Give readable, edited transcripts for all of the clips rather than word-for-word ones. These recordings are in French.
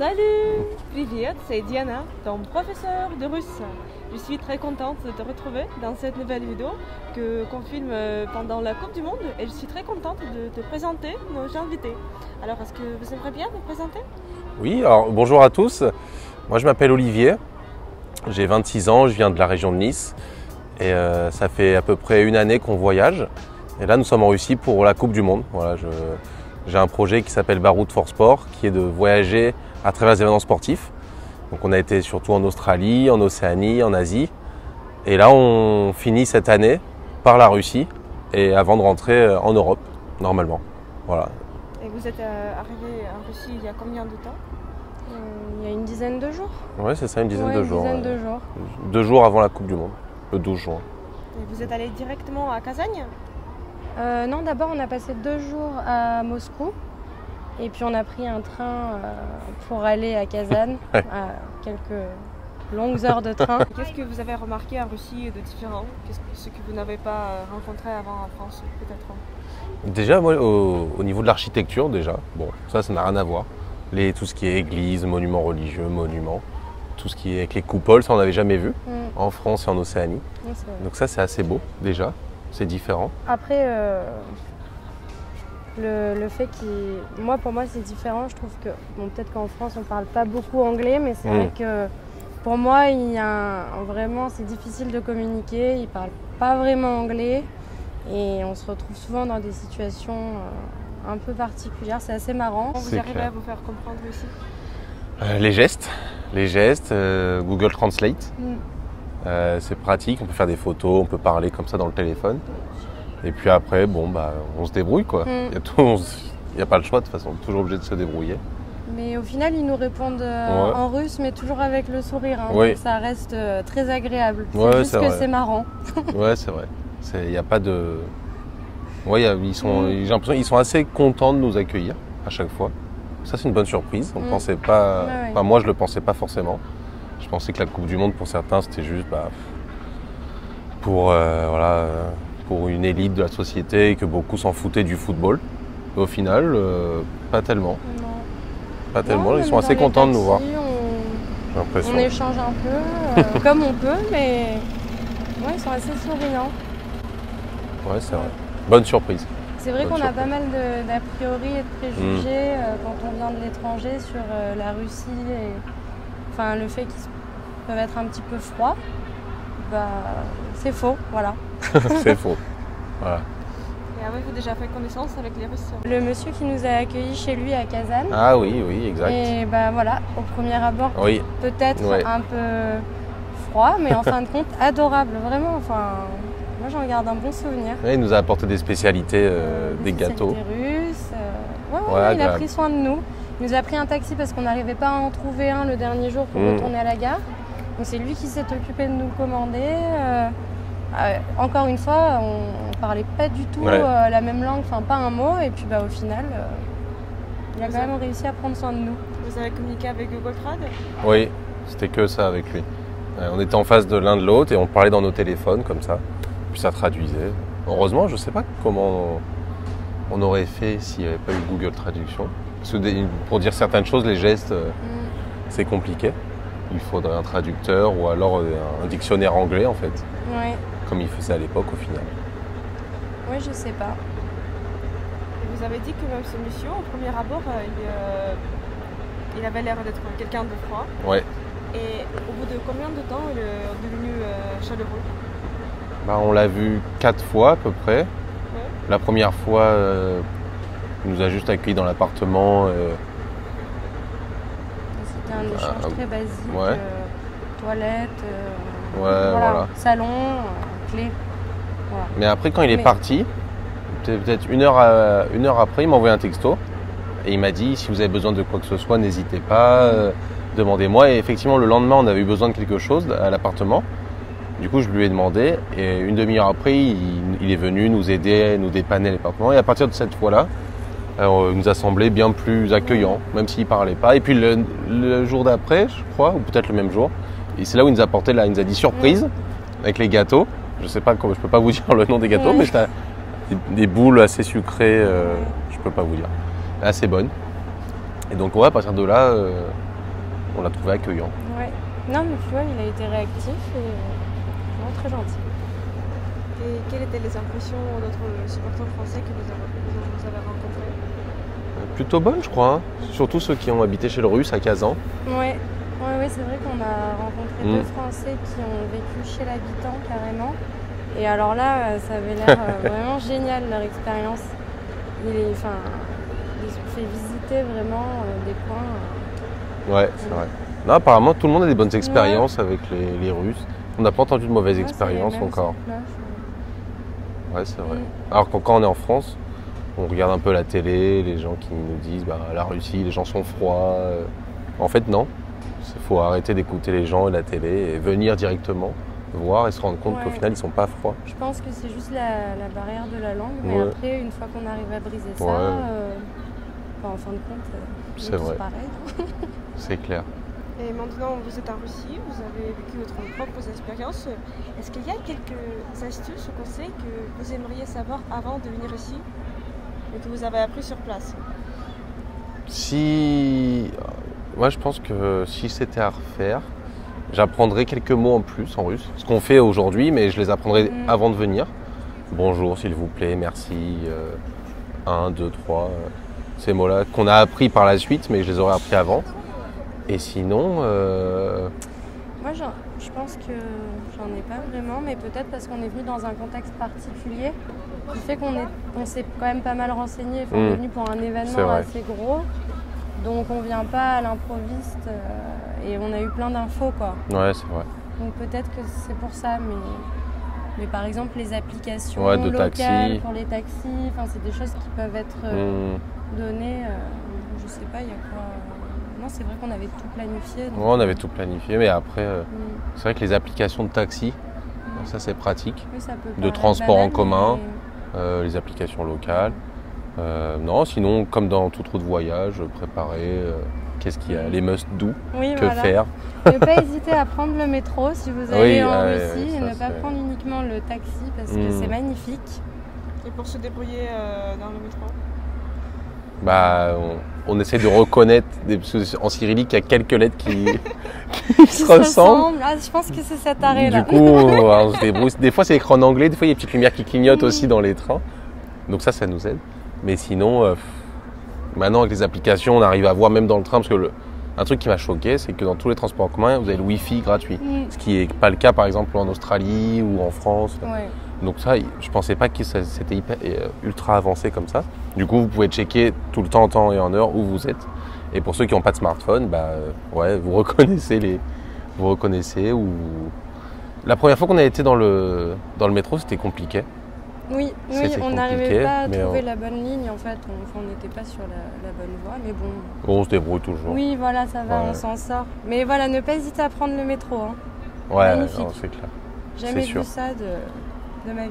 Salut, Привет, c'est Diana, ton professeur de russe. Je suis très contente de te retrouver dans cette nouvelle vidéo qu'on filme pendant la Coupe du Monde et je suis très contente de te présenter nos invités. Alors, est-ce que vous aimeriez bien vous présenter? Oui, alors bonjour à tous. Moi je m'appelle Olivier, j'ai 26 ans, je viens de la région de Nice et ça fait à peu près une année qu'on voyage. Et là nous sommes en Russie pour la Coupe du Monde. Voilà, j'ai un projet qui s'appelle Baroud for Sport qui est de voyager à travers les événements sportifs. Donc on a été surtout en Australie, en Océanie, en Asie. Et là on finit cette année par la Russie et avant de rentrer en Europe normalement. Voilà. Et vous êtes arrivé en Russie il y a combien de temps? Il y a une dizaine de jours. Oui, c'est ça, une dizaine de jours. Une dizaine de jours. 2 jours avant la Coupe du Monde, le 12 juin. Et vous êtes allé directement à Kazagne? Non, d'abord on a passé 2 jours à Moscou et puis on a pris un train pour aller à Kazan, Ouais. à quelques longues heures de train. Qu'est-ce que vous avez remarqué en Russie de différent? Ce que vous n'avez pas rencontré avant en France peut-être? Déjà, moi, au niveau de l'architecture, déjà, bon, ça n'a rien à voir. Tout ce qui est église, monuments religieux, monuments, tout ce qui est avec les coupoles, ça on n'avait jamais vu en France et en Océanie. Oui, c'est vrai. Donc ça c'est assez beau déjà, c'est différent. Après, le fait qu'il... pour moi c'est différent, je trouve que, bon, peut-être qu'en France on parle pas beaucoup anglais, mais c'est vrai que pour moi vraiment c'est difficile de communiquer, ils parlent pas vraiment anglais et on se retrouve souvent dans des situations un peu particulières, c'est assez marrant. Vous arrivez à vous faire comprendre aussi? Les gestes, Google Translate, c'est pratique, on peut faire des photos, on peut parler comme ça dans le téléphone. Et puis après, bon, bah, on se débrouille quoi. Il n'y a pas le choix de toute façon, on est toujours obligé de se débrouiller. Mais au final, ils nous répondent en russe, mais toujours avec le sourire. Hein, oui. Donc ça reste très agréable. C'est Ouais, juste que c'est marrant. Ouais, c'est vrai. Il n'y a pas de... Ouais, j'ai l'impression qu'ils sont assez contents de nous accueillir à chaque fois. Ça, c'est une bonne surprise. On pensait pas... Enfin, moi, je le pensais pas forcément. Je pensais que la Coupe du Monde, pour certains, c'était juste pour une élite de la société et que beaucoup s'en foutaient du football. Mais au final, pas tellement. Non. Pas tellement. Non, ils sont assez contents de nous voir. J'ai l'impression. On échange un peu, comme on peut, mais ouais, ils sont assez souriants. Ouais, c'est vrai. Bonne surprise. C'est vrai qu'on a pas mal d'a priori et de préjugés quand on vient de l'étranger sur la Russie et enfin, le fait qu'ils peuvent être un petit peu froids. Bah, c'est faux, voilà. C'est faux. Voilà. Et avez-vous déjà fait connaissance avec les Russes? Le monsieur qui nous a accueillis chez lui à Kazan. Ah oui, oui, exact. Et bah voilà, au premier abord, peut-être un peu froid, mais en fin de compte, adorable, vraiment. Enfin, moi j'en garde un bon souvenir. Ouais, il nous a apporté des spécialités, des gâteaux. Des russes. Il a pris soin de nous. Il nous a pris un taxi parce qu'on n'arrivait pas à en trouver un le dernier jour pour retourner à la gare. Donc c'est lui qui s'est occupé de nous commander. Encore une fois, on parlait pas du tout la même langue, enfin pas un mot. Et puis au final, il a quand même réussi à prendre soin de nous. Vous avez communiqué avec Google Trad? Oui, c'était que ça avec lui. On était en face de l'un de l'autre et on parlait dans nos téléphones comme ça. Puis ça traduisait. Heureusement, je ne sais pas comment on aurait fait s'il n'y avait pas eu Google Traduction. Parce que pour dire certaines choses, les gestes, c'est compliqué. Il faudrait un traducteur ou alors un dictionnaire anglais en fait. Ouais. Comme il faisait à l'époque au final. Oui, je sais pas. Et vous avez dit que même ce monsieur, au premier abord, il avait l'air d'être quelqu'un de froid. Ouais. Et au bout de combien de temps il est devenu chaleureux? On l'a vu 4 fois à peu près. Ouais. La première fois, il nous a juste accueillis dans l'appartement. C'était un échange très basique. Ouais. Toilette, voilà. Salon, clé. Voilà. Mais après, quand il est parti, peut-être une heure après, il m'a envoyé un texto. Et il m'a dit, si vous avez besoin de quoi que ce soit, n'hésitez pas, demandez-moi. Et effectivement, le lendemain, on avait eu besoin de quelque chose à l'appartement. Du coup, je lui ai demandé et une demi-heure après, il est venu nous aider, nous dépanner à l'appartement. Et à partir de cette fois-là, il nous a semblé bien plus accueillant, même s'il ne parlait pas. Et puis le jour d'après, je crois, ou peut-être le même jour, et c'est là où il nous a apporté, il nous a dit surprise avec les gâteaux. Je sais pas comment, je peux pas vous dire le nom des gâteaux, mais c'était des boules assez sucrées, je peux pas vous dire, assez bonnes. Et donc à partir de là, on l'a trouvé accueillant. Ouais. Non, mais tu vois, il a été réactif et vraiment très gentil. Et quelles étaient les impressions d'autres supporters français que vous avez rencontrés? Plutôt bonne, je crois. Hein. Surtout ceux qui ont habité chez le Russe à Kazan. Ouais, c'est vrai qu'on a rencontré 2 Français qui ont vécu chez l'habitant carrément. Et alors là, ça avait l'air vraiment génial leur expérience. Ils ont fait visiter vraiment des points. Ouais, c'est vrai. Non, apparemment, tout le monde a des bonnes expériences avec les Russes. On n'a pas entendu de mauvaises expériences encore. Ouais, c'est vrai. Alors que quand on est en France, on regarde un peu la télé, les gens qui nous disent la Russie, les gens sont froids. En fait, non. Il faut arrêter d'écouter les gens et la télé et venir directement voir et se rendre compte qu'au final, ils sont pas froids. Je pense que c'est juste la barrière de la langue, mais après, une fois qu'on arrive à briser ça, en fin de compte, c'est vrai. Pareil. C'est clair. Et maintenant, vous êtes en Russie, vous avez vécu votre propre expérience. Est-ce qu'il y a quelques astuces ou conseils que vous aimeriez savoir avant de venir ici et que vous avez appris sur place? Moi, je pense que si c'était à refaire, j'apprendrais quelques mots en plus en russe. Ce qu'on fait aujourd'hui, mais je les apprendrais avant de venir. Bonjour, s'il vous plaît, merci, 1, 2, 3. Ces mots-là qu'on a appris par la suite, mais je les aurais appris avant. Et sinon... Moi, je pense que j'en ai pas vraiment, mais peut-être parce qu'on est venu dans un contexte particulier, qui fait qu'on s'est quand même pas mal renseigné. On est venu pour un événement assez gros, donc on vient pas à l'improviste et on a eu plein d'infos, quoi. Ouais, c'est vrai. Donc peut-être que c'est pour ça, mais par exemple les applications de locales taxi. pour les taxis, c'est des choses qui peuvent être données. Je sais pas, il y a quoi. Non, c'est vrai qu'on avait tout planifié. Donc... on avait tout planifié, mais après, c'est vrai que les applications de taxi, ça c'est pratique. Oui, ça peut de transport en commun, les applications locales. Non, sinon, comme dans toute route voyage, préparer, qu'est-ce qu'il y a, les must-do, faire. Ne pas hésiter à prendre le métro si vous allez en Russie et ne pas prendre uniquement le taxi parce que c'est magnifique. Et pour se débrouiller dans le métro? On essaie de reconnaître, en cyrillique, il y a quelques lettres qui se ressemblent. Je pense que c'est cet arrêt-là. Du coup, on se débrouille. Des fois, c'est écrit en anglais, des fois, il y a des petites lumières qui clignotent aussi dans les trains. Donc ça nous aide. Mais sinon, maintenant, avec les applications, on arrive à voir même dans le train, parce que un truc qui m'a choqué, c'est que dans tous les transports en commun, vous avez le Wi-Fi gratuit. Ce qui n'est pas le cas, par exemple, en Australie ou en France. Donc ça, je pensais pas que c'était ultra avancé comme ça. Du coup, vous pouvez checker tout le temps, en temps et en heure où vous êtes. Et pour ceux qui n'ont pas de smartphone, vous reconnaissez ou... La première fois qu'on a été dans le métro, c'était compliqué. Oui, on n'arrivait pas à trouver la bonne ligne en fait. On n'était pas sur la bonne voie, mais bon. On se débrouille toujours. Oui, voilà, ça va, on s'en sort. Mais voilà, ne pas hésiter à prendre le métro. Magnifique. C'est clair. Jamais vu ça de ma vie.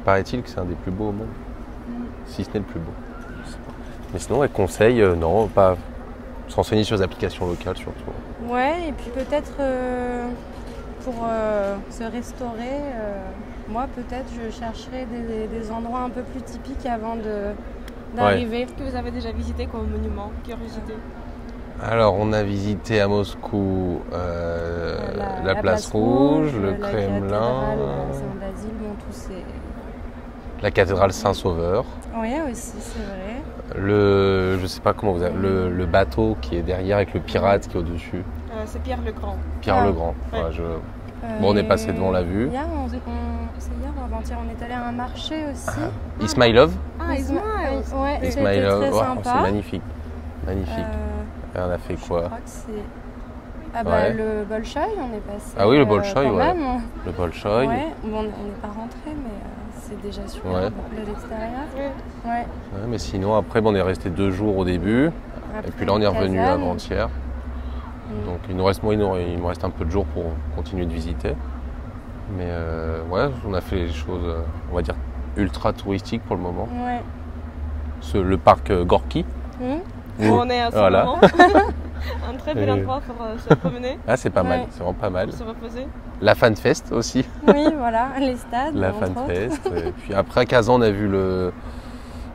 Paraît-il que c'est un des plus beaux au monde. Si ce n'est le plus beau. Je sais pas. Mais sinon, conseil, non, pas se renseigner sur les applications locales surtout. Ouais, et puis peut-être pour se restaurer, moi peut-être je chercherai des endroits un peu plus typiques avant d'arriver. Que vous avez déjà visité comme monument, curiosité? Alors, on a visité à Moscou la place Rouge, le Kremlin, Saint-Basile, tous ces... la cathédrale Saint-Sauveur. Oui, aussi, c'est vrai. Je sais pas comment vous avez, le bateau qui est derrière avec le pirate qui est au-dessus. C'est Pierre le Grand. Pierre le Grand. Ouais. On est passé devant la vue. Hier ou avant-hier, on est allé à un marché aussi. Ismailov. Ismailov. Ismailov. Très sympa. C'est magnifique. Magnifique. Et on a fait quoi? Je crois que c'est... le Bolchoï, on est passé. Ah oui, le Bolchoï, Le Bolchoï. Ouais, bon, on n'est pas rentré, mais c'est déjà super de l'extérieur. Ouais, mais sinon, après, on est resté 2 jours au début. Et puis là, on est revenu avant-hier. Donc il me reste un peu de jours pour continuer de visiter. Mais on a fait les choses, on va dire, ultra touristiques pour le moment. Le parc Gorky. Où on est à ce moment. Un très bel endroit pour se promener. Ah, c'est pas mal, c'est vraiment pas mal. Pour se reposer. La FanFest aussi. Oui, voilà, les stades. La FanFest. Et puis après, à Kazan, on a vu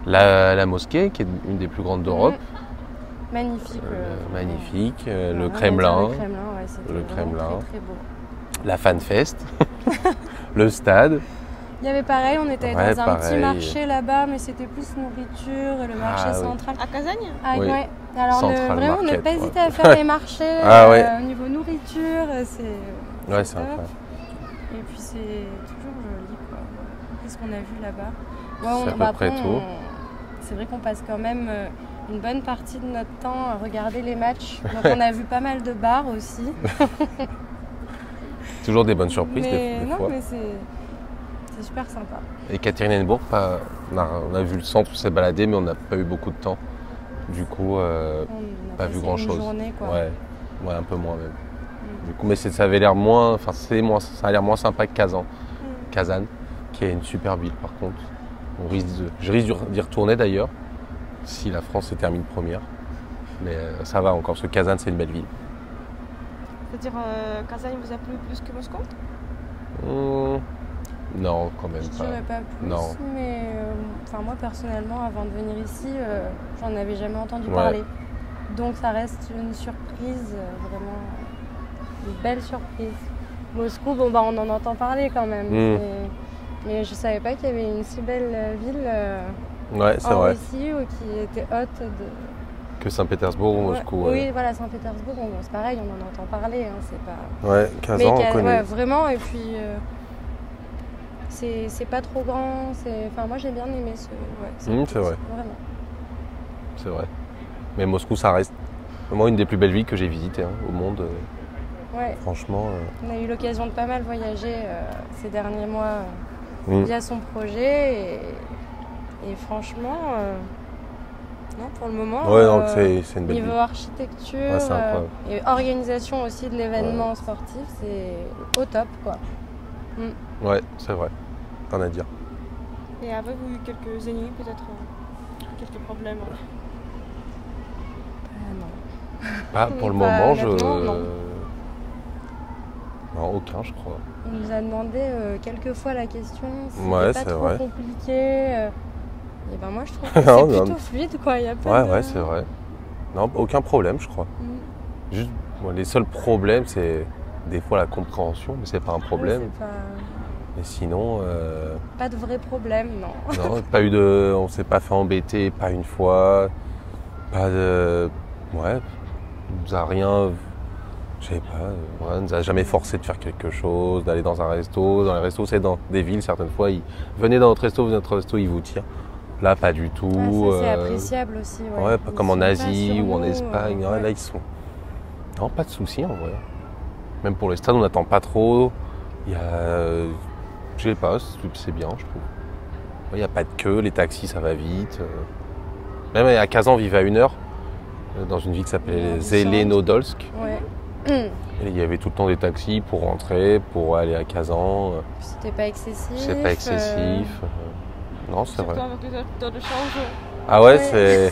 la mosquée, qui est une des plus grandes d'Europe. magnifique. Magnifique, le Kremlin. Le Kremlin, ouais, c'était Le Kremlin. très, très beau. La FanFest, le stade. Il y avait pareil, on était Ouais, dans un petit marché là-bas, mais c'était plus nourriture, le marché central. À Casagne Oui. Ouais. Alors vraiment, on n'a Market, pas ouais. hésité à faire les marchés au niveau nourriture, c'est Ouais, c'est top. incroyable. Et puis c'est toujours joli, quoi. Qu'est-ce qu'on a vu là-bas? C'est à peu près tout. C'est vrai qu'on passe quand même une bonne partie de notre temps à regarder les matchs. Donc on a vu pas mal de bars aussi. Toujours des bonnes surprises des fois. Mais c'est super sympa. Et Ekaterinbourg, on a vu le centre où s'est baladé, mais on n'a pas eu beaucoup de temps. Du coup, On a pas vu passé grand-chose. une journée, quoi. Ouais, un peu moins même. Du coup, mais ça avait l'air moins, ça a l'air moins sympa que Kazan, qui est une super ville par contre. Je risque d'y retourner d'ailleurs, si la France se termine première. Mais ça va encore, parce que Kazan c'est une belle ville. C'est-à-dire, Casagne vous a plu plus que Moscou? Non, quand même Je pas. dirais pas plus, Non. mais moi personnellement, avant de venir ici, j'en avais jamais entendu parler. Donc ça reste une surprise, vraiment une belle surprise. Moscou, on en entend parler quand même. Mais je savais pas qu'il y avait une si belle ville en Russie qui était haute de... Que Saint-Pétersbourg ou Moscou. Oui, voilà, Saint-Pétersbourg, c'est pareil, on en entend parler. C'est pas... Ouais, Kazan, on connaît. Ouais, vraiment, et puis... c'est pas trop grand, moi j'ai bien aimé ce... c'est vrai. Vraiment. C'est vrai. Mais Moscou, ça reste vraiment une des plus belles villes que j'ai visitées au monde. Franchement. On a eu l'occasion de pas mal voyager ces derniers mois via son projet et franchement, non, pour le moment, c'est une belle niveau ville. architecture et organisation aussi de l'événement sportif, c'est au top, quoi. Ouais, c'est vrai. Rien à dire. Et avez-vous eu quelques ennemis, peut-être quelques problèmes? Non. Pas pour le moment, non. Non, aucun, je crois. On nous a demandé quelques fois la question si c'était pas trop vrai. compliqué. Et moi je trouve que c'est plutôt fluide, quoi. Y a pas de... C'est vrai. Non, aucun problème, je crois. Juste, les seuls problèmes, c'est des fois la compréhension, mais c'est pas un problème. Mais sinon... Pas de vrai problème, non. Non, on s'est pas fait embêter, pas une fois. Pas de... Ouais, on nous a rien... Je sais pas, on nous a jamais forcé de faire quelque chose, d'aller dans un resto. Dans les restos, c'est dans des villes, certaines fois, venez dans notre resto, ils vous tirent. Là, pas du tout. Ça, c'est appréciable aussi. Ouais, pas comme en Asie ou en Espagne. Là, ils sont... Non, pas de soucis, en vrai. Même pour les stades, on n'attend pas trop. Il y a... Je sais pas, c'est bien, je trouve. Il n'y a pas de queue, les taxis, ça va vite. Même à Kazan, on vivait à 1 heure, dans une ville qui s'appelait Zelenodolsk. Et il y avait tout le temps des taxis pour rentrer, pour aller à Kazan. C'était pas excessif. C'est pas excessif. Non, c'est vrai. Surtout avec les taux de change. Ah ouais, c'est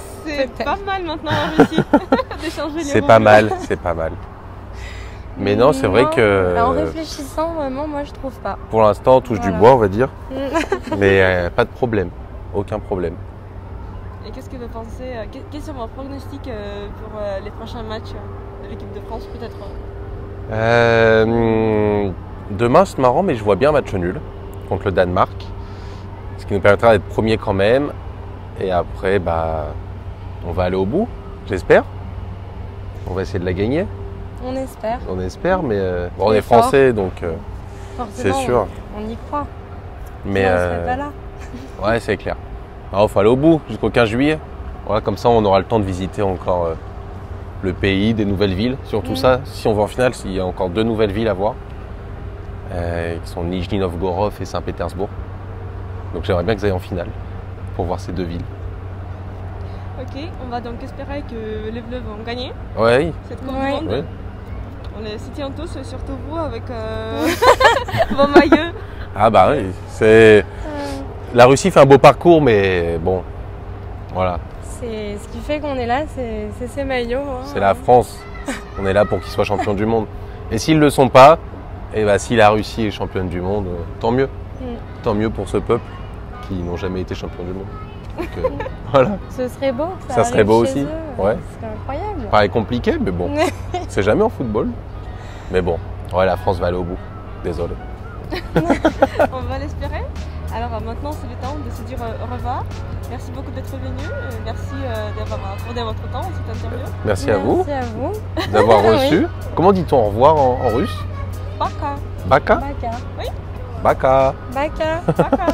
pas mal maintenant en Russie d'échanger les C'est mots. pas mal, c'est pas mal. Mais non, c'est vrai que... En réfléchissant, vraiment, moi je trouve pas. Pour l'instant, on touche du bois, on va dire. Mais pas de problème. Aucun problème. Et qu'est-ce que vous pensez, quels sont vos pronostics pour les prochains matchs de l'équipe de France, peut-être? Demain, c'est marrant, mais je vois bien un match nul contre le Danemark. Ce qui nous permettra d'être premier quand même. Et après, on va aller au bout, j'espère. On va essayer de la gagner. On espère. On espère, mais on est français, donc c'est sûr. On y croit. Mais on serait pas là. Ouais, c'est clair. Il faut aller au bout jusqu'au 15 juillet. Voilà, comme ça, on aura le temps de visiter encore le pays, des nouvelles villes. Surtout ça, si on va en finale, il y a encore 2 nouvelles villes à voir, qui sont Nijni Novgorod et Saint-Pétersbourg. Donc j'aimerais bien que vous ayez en finale pour voir ces 2 villes. Ok, on va donc espérer que les Bleus vont gagner cette Coupe du Monde. Oui. On les soutient tous, surtout vous, avec vos maillots. Ah bah oui, c'est... La Russie fait un beau parcours, mais bon, voilà. C'est ce qui fait qu'on est là, c'est ces maillots. C'est la France. On est là pour qu'ils soient champions du monde. Et s'ils ne le sont pas, si la Russie est championne du monde, tant mieux. Tant mieux pour ce peuple qui n'ont jamais été champions du monde. Donc, voilà. Ce serait beau. Ça serait beau aussi. Ouais. Ce serait incroyable. Paraît compliqué, mais bon, c'est jamais en football. Mais bon, ouais, la France va aller au bout. Désolé. On va l'espérer. Alors maintenant, c'est le temps de se dire au revoir. Merci beaucoup d'être venu. Merci d'avoir accordé votre temps à cette interview. Merci à vous. Merci à vous. D'avoir reçu. Oui. Comment dit-on au revoir en russe? Baka. Baka? Baka. Oui. Baka. Baka. Baka.